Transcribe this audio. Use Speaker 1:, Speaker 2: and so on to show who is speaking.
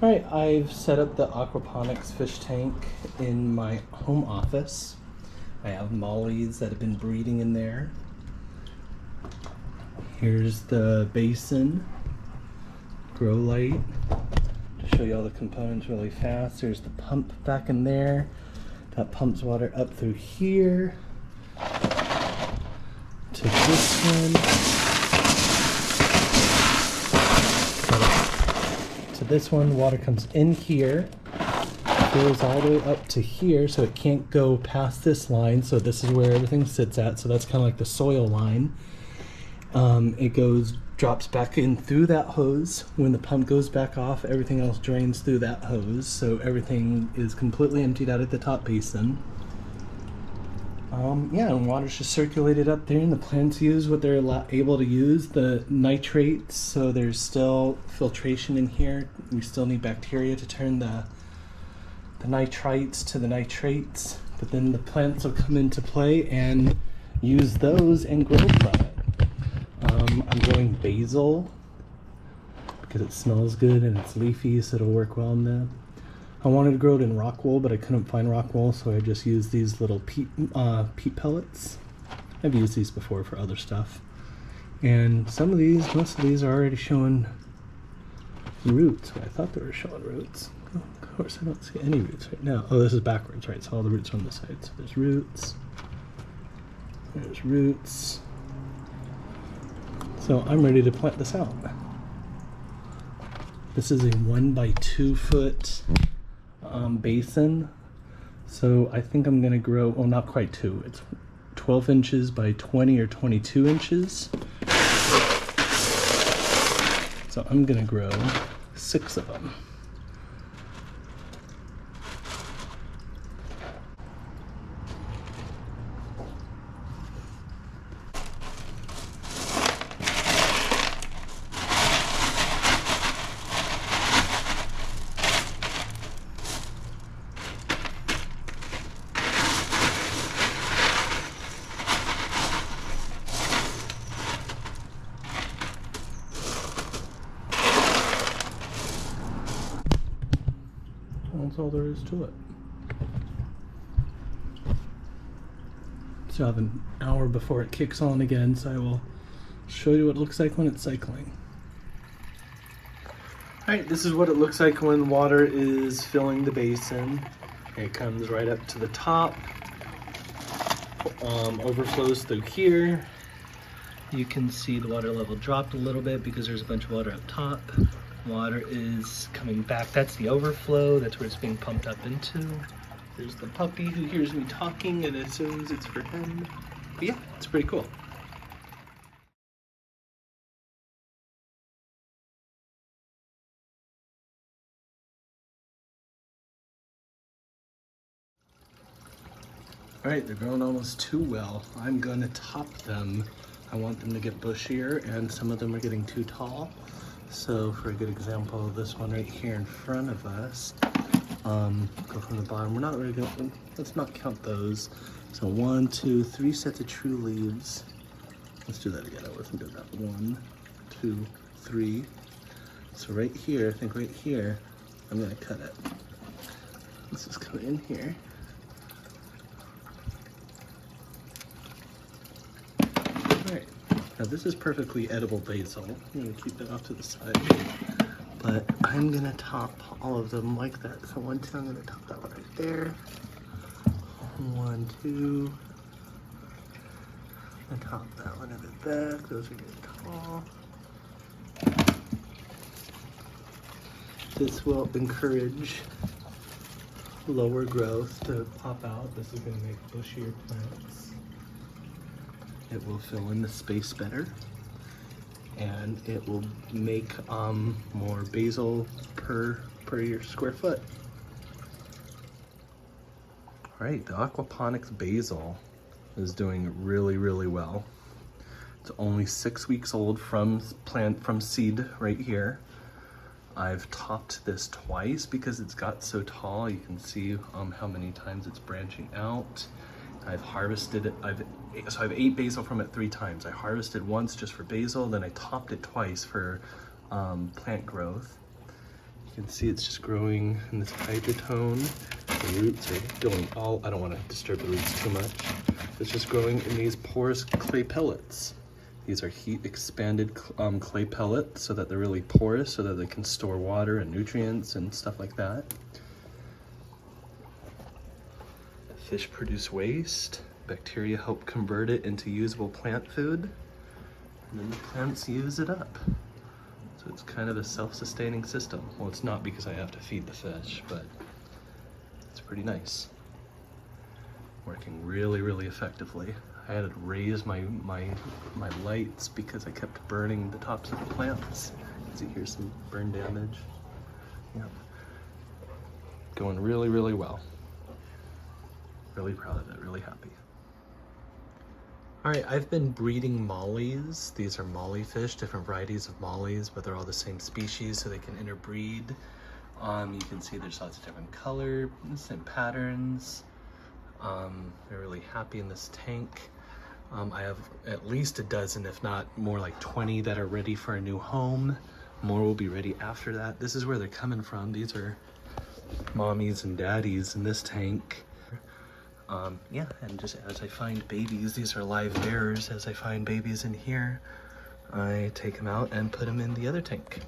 Speaker 1: Alright, I've set up the aquaponics fish tank in my home office. I have mollies that have been breeding in there. Here's the basin, grow light, to show you all the components really fast. There's the pump back in there. That pumps water up through here to this one. To this one, water comes in here, goes all the way up to here, so it can't go past this line. So this is where everything sits at. So that's kind of like the soil line. It drops back in through that hose. When the pump goes back off, everything else drains through that hose. So everything is completely emptied out at the top basin. And water's just circulated up there, and the plants use what they're able to use, the nitrates. So there's still filtration in here. We still need bacteria to turn the nitrites to the nitrates, but then the plants will come into play and use those and grow from it. I'm growing basil because it smells good and it's leafy, so it'll work well in there. I wanted to grow it in rock wool, but I couldn't find rock wool, so I just used these little peat pellets. I've used these before for other stuff. And most of these are already showing roots. I thought they were showing roots. Oh, of course, I don't see any roots right now. Oh, this is backwards, right? So all the roots are on this side. So there's roots. There's roots. So I'm ready to plant this out. This is a 1 by 2 foot basin. So I think I'm gonna grow, well, not quite 2. It's 12 inches by 20 or 22 inches. So I'm gonna grow 6 of them. That's all there is to it. So I have an hour before it kicks on again, so I will show you what it looks like when it's cycling. Alright, this is what it looks like when water is filling the basin. It comes right up to the top, overflows through here. You can see the water level dropped a little bit because there's a bunch of water up top. Water is coming back. That's the overflow. That's where it's being pumped up into. There's the puppy who hears me talking and assumes it's for him. But yeah, it's pretty cool. Alright, they're growing almost too well. I'm gonna top them. I want them to get bushier, and some of them are getting too tall. So for a good example, this one right here in front of us, go from the bottom. We're not really going, let's not count those. So 1, 2, 3 sets of true leaves. Let's do that again. I wasn't doing that. 1, 2, 3. So right here, I think right here, I'm gonna cut it. Let's just cut it in here. Alright. Now this is perfectly edible basil. I'm gonna keep that off to the side. But I'm gonna top all of them like that. So 1, 2, I'm gonna top that one right there. 1, 2. And top that one in the back. Those are getting tall. This will encourage lower growth to pop out. This is gonna make bushier plants. It will fill in the space better, and it will make more basil per your square foot. All right, the aquaponics basil is doing really, really well. It's only 6 weeks old from seed right here. I've topped this twice because it's got so tall. You can see how many times it's branching out. I've harvested it. So I've ate basil from it 3 times. I harvested once just for basil, then I topped it twice for plant growth. You can see it's just growing in this hydrotone. The roots are going I don't want to disturb the roots too much. It's just growing in these porous clay pellets. These are heat expanded clay pellets so that they're really porous so that they can store water and nutrients and stuff like that. Fish produce waste. Bacteria help convert it into usable plant food. And then the plants use it up. So it's kind of a self-sustaining system. Well, it's not because I have to feed the fish, but it's pretty nice. Working really, really effectively. I had to raise my lights because I kept burning the tops of the plants. You can see here's some burn damage. Yeah. Going really, really well. Really proud of it, really happy. All right, I've been breeding mollies. These are molly fish, different varieties of mollies, but they're all the same species, so they can interbreed. You can see there's lots of different colors and patterns. They're really happy in this tank. I have at least a dozen, if not more, like 20 that are ready for a new home. More will be ready after that. This is where they're coming from. These are mommies and daddies in this tank. Yeah, and just as I find babies, these are live bearers. As I find babies in here, I take them out and put them in the other tank.